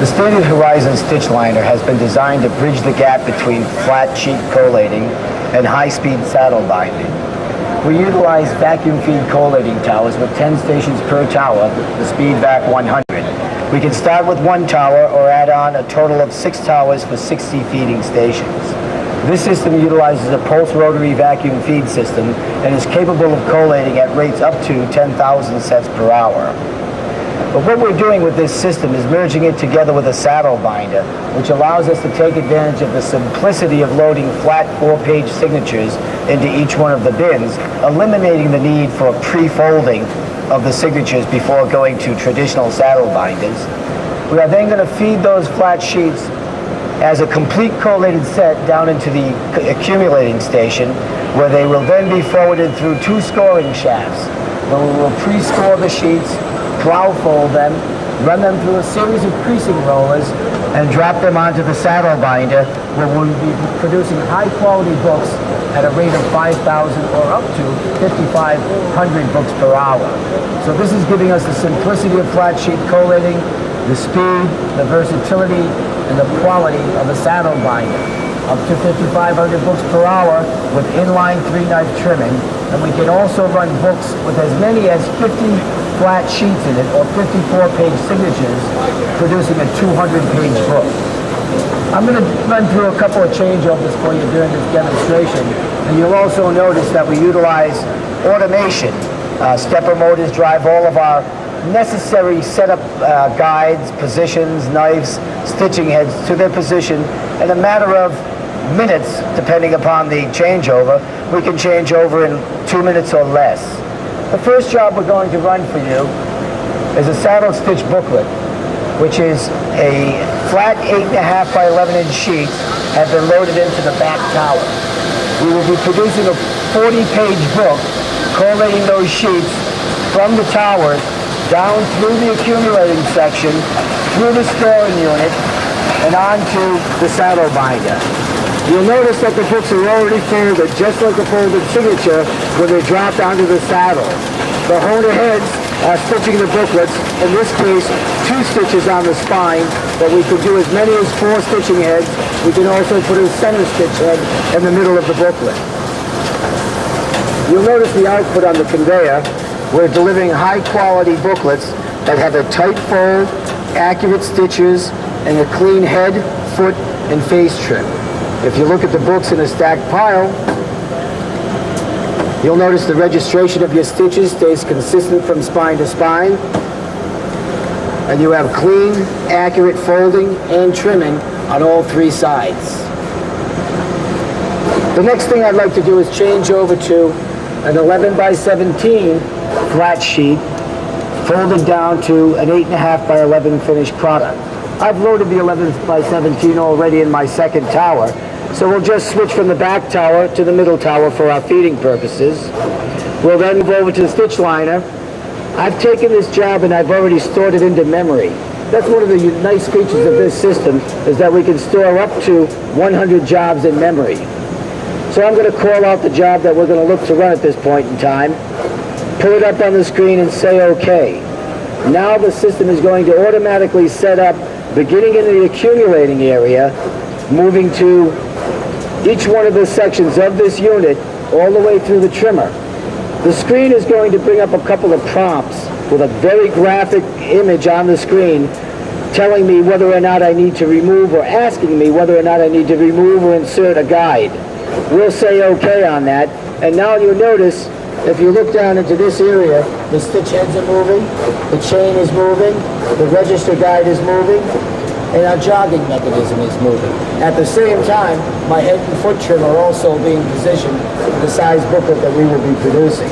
The Standard Horizon StitchLiner has been designed to bridge the gap between flat sheet collating and high-speed saddle binding. We utilize vacuum feed collating towers with 10 stations per tower, the Speed Vac 100. We can start with one tower or add on a total of 6 towers for 60 feeding stations. This system utilizes a pulse rotary vacuum feed system and is capable of collating at rates up to 10,000 sets per hour. But what we're doing with this system is merging it together with a saddle binder, which allows us to take advantage of the simplicity of loading flat 4-page signatures into each one of the bins, eliminating the need for pre-folding of the signatures before going to traditional saddle binders. We are then going to feed those flat sheets as a complete collated set down into the accumulating station, where they will then be forwarded through 2 scoring shafts, where we will pre-score the sheets, plow fold them, run them through a series of creasing rollers, and drop them onto the saddle binder, where we'll be producing high-quality books at a rate of 5,000 or up to 5,500 books per hour. So this is giving us the simplicity of flat sheet collating, the speed, the versatility, and the quality of a saddle binder. Up to 5,500 books per hour with inline 3-knife trimming, and we can also run books with as many as 50 flat sheets in it, or 54-page signatures, producing a 200-page book. I'm going to run through a couple of changeovers for you during this demonstration, and you'll also notice that we utilize automation. Stepper motors drive all of our necessary setup guides, positions, knives, stitching heads to their position in a matter of minutes, depending upon the changeover. We can change over in 2 minutes or less. The first job we're going to run for you is a saddle stitch booklet, which is a flat 8.5 by 11-inch sheet have been loaded into the back tower. We will be producing a 40-page book, collating those sheets from the towers down through the accumulating section, through the storing unit, and onto the saddle binder. You'll notice that the books are already folded, just like a folded signature, when they're dropped onto the saddle. The holder heads are stitching the booklets, in this case, 2 stitches on the spine, but we can do as many as 4 stitching heads. We can also put a center stitch head in the middle of the booklet. You'll notice the output on the conveyor. We're delivering high-quality booklets that have a tight fold, accurate stitches, and a clean head, foot, and face trim. If you look at the books in a stacked pile, you'll notice the registration of your stitches stays consistent from spine to spine, and you have clean, accurate folding and trimming on all 3 sides. The next thing I'd like to do is change over to an 11 by 17 flat sheet, folded down to an 8.5 by 11 finished product. I've loaded the 11 by 17 already in my second tower, so we'll just switch from the back tower to the middle tower for our feeding purposes. We'll then move over to the StitchLiner. I've taken this job and I've already stored it into memory. That's one of the nice features of this system, is that we can store up to 100 jobs in memory. So I'm going to call out the job that we're going to look to run at this point in time, pull it up on the screen and say OK. Now the system is going to automatically set up, beginning in the accumulating area, moving to each one of the sections of this unit all the way through the trimmer. The screen is going to bring up a couple of prompts with a very graphic image on the screen telling me whether or not I need to remove, or asking me whether or not I need to remove or insert a guide. We'll say OK on that, and now you'll notice, if you look down into this area, the stitch heads are moving, the chain is moving, the register guide is moving, and our jogging mechanism is moving. At the same time, my head and foot trim are also being positioned for the size booklet that we will be producing.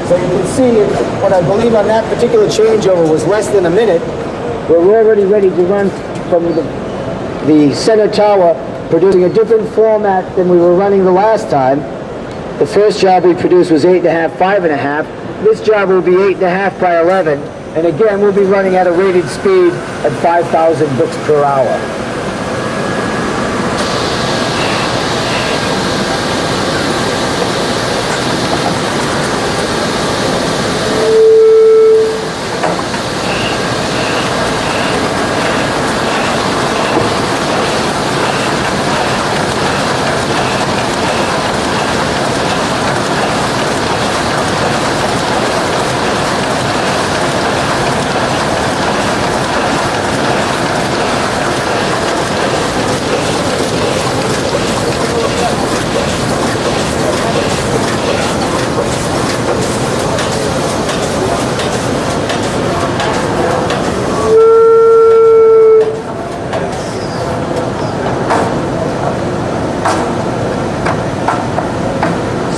So you can see what I believe on that particular changeover was less than a minute. We're already ready to run from the center tower, producing a different format than we were running the last time. The first job we produced was 8.5, 5.5. This job will be 8.5 by 11. And again, we'll be running at a rated speed at 5,000 books per hour.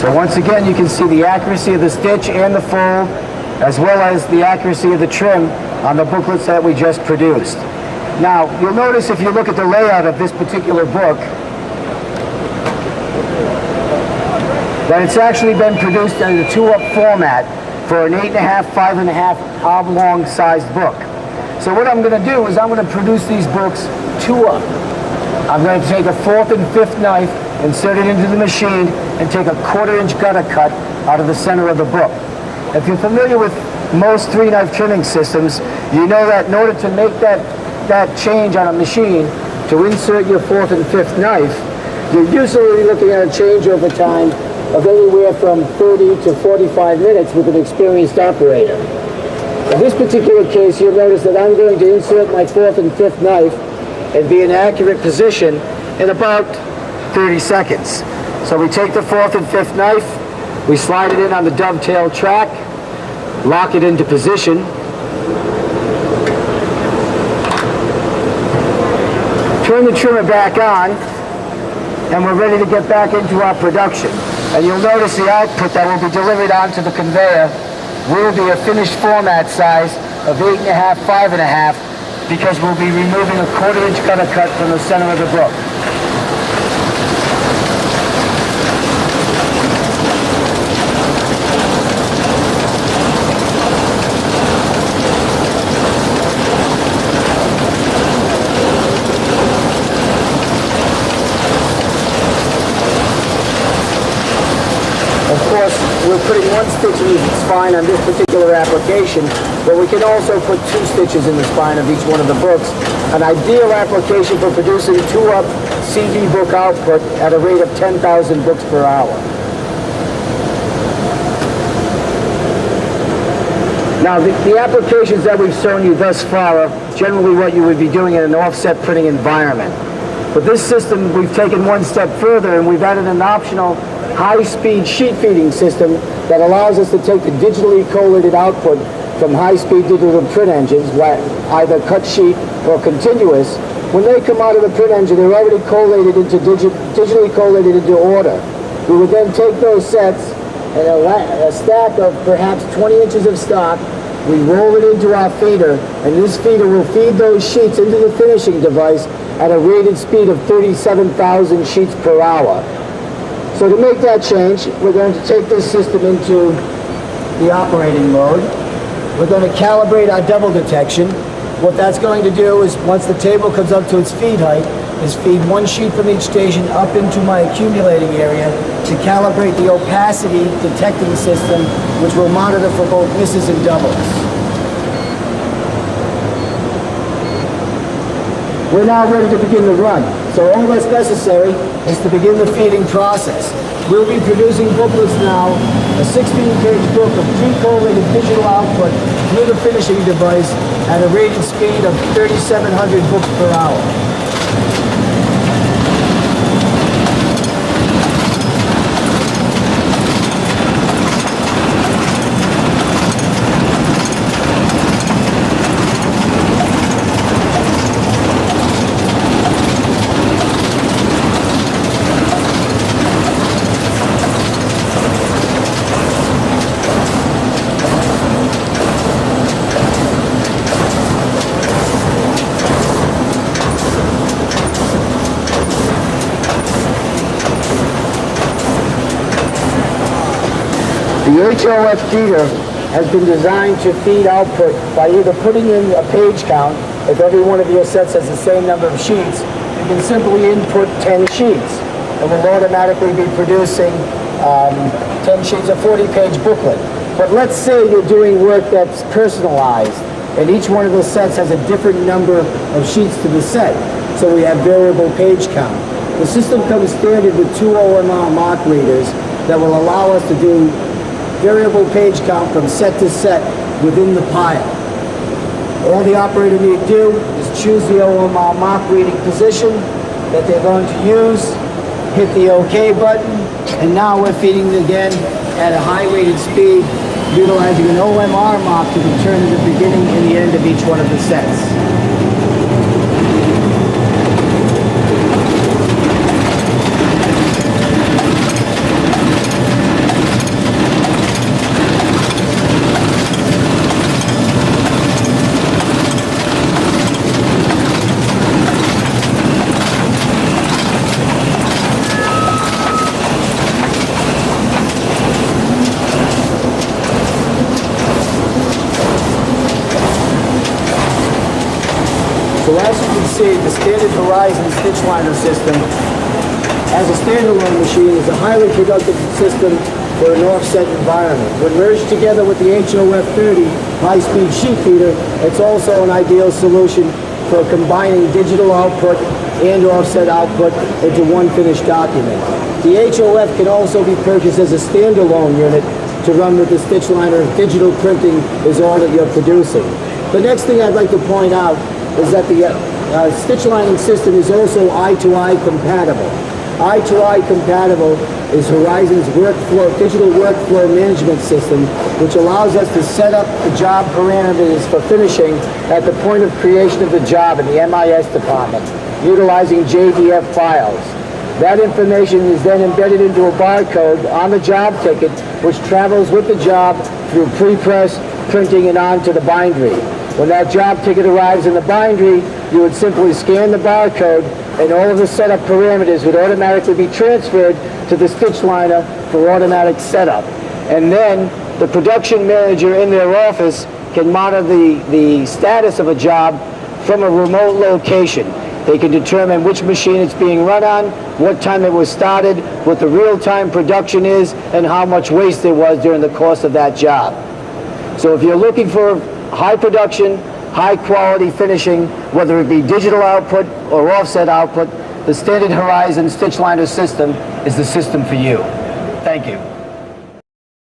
So once again, you can see the accuracy of the stitch and the fold, as well as the accuracy of the trim on the booklets that we just produced. Now, you'll notice if you look at the layout of this particular book, that it's actually been produced in a 2-up format for an 8.5, 5.5 oblong sized book. So what I'm going to do is I'm going to produce these books 2-up. I'm going to take a 4th and 5th knife, insert it into the machine, and take a 1/4-inch gutter cut out of the center of the book. If you're familiar with most 3-knife trimming systems, you know that in order to make that change on a machine, to insert your 4th and 5th knife, you're usually looking at a changeover time of anywhere from 30 to 45 minutes with an experienced operator. In this particular case, you'll notice that I'm going to insert my 4th and 5th knife and be in accurate position in about 30 seconds. So we take the 4th and 5th knife, we slide it in on the dovetail track, lock it into position, turn the trimmer back on, and we're ready to get back into our production. And you'll notice the output that will be delivered onto the conveyor will be a finished format size of 8.5, 5.5, because we'll be removing a 1/4-inch gutter cut from the center of the book. Of course, we're putting 1 stitch in each spine on this particular application, but we can also put 2 stitches in the spine of each one of the books. An ideal application for producing 2-up CD book output at a rate of 10,000 books per hour. Now, the applications that we've shown you thus far are generally what you would be doing in an offset printing environment. But this system, we've taken 1 step further, and we've added an optional high-speed sheet feeding system that allows us to take the digitally collated output from high-speed digital print engines, either cut sheet or continuous. When they come out of the print engine, they're already collated into digitally collated into order. We would then take those sets and a stack of perhaps 20 inches of stock. We roll it into our feeder, and this feeder will feed those sheets into the finishing device at a rated speed of 37,000 sheets per hour. So to make that change, we're going to take this system into the operating mode. We're going to calibrate our double detection. What that's going to do is, once the table comes up to its feed height, is feed 1 sheet from each station up into my accumulating area to calibrate the opacity detecting system, which will monitor for both misses and doubles. We're now ready to begin the run. So all that's necessary is to begin the feeding process. We'll be producing booklets now, a 16-page book of pre-collated digital output through the finishing device at a rated speed of 3,700 books per hour. The HOF feeder has been designed to feed output by either putting in a page count. If every one of your sets has the same number of sheets, you can simply input 10 sheets. It will automatically be producing 10 sheets, a 40-page booklet. But let's say you're doing work that's personalized, and each one of the sets has a different number of sheets to the set. So we have variable page count. The system comes standard with 2 OMR mark readers that will allow us to do variable page count from set to set within the pile. All the operator need to do is choose the OMR mark reading position that they're going to use, hit the OK button, and now we're feeding again at a high rated speed, utilizing an OMR mark to determine the beginning and the end of each one of the sets. So as you can see, the standard Horizon StitchLiner system as a standalone machine is a highly productive system for an offset environment. When merged together with the HOF30 high-speed sheet feeder, it's also an ideal solution for combining digital output and offset output into one finished document. The HOF can also be purchased as a standalone unit to run with the StitchLiner if digital printing is all that you're producing. The next thing I'd like to point out is that the StitchLiner system is also eye-to-eye compatible. Eye-to-eye compatible is Horizon's digital workflow management system, which allows us to set up the job parameters for finishing at the point of creation of the job in the MIS department, utilizing JDF files. That information is then embedded into a barcode on the job ticket, which travels with the job through pre-press, printing, and onto the bindery. When that job ticket arrives in the bindery, you would simply scan the barcode and all of the setup parameters would automatically be transferred to the StitchLiner for automatic setup. And then the production manager in their office can monitor the status of a job from a remote location. They can determine which machine it's being run on, what time it was started, what the real-time production is, and how much waste there was during the course of that job. So if you're looking for high production, high quality finishing, whether it be digital output or offset output, the standard Horizon StitchLiner system is the system for you. Thank you.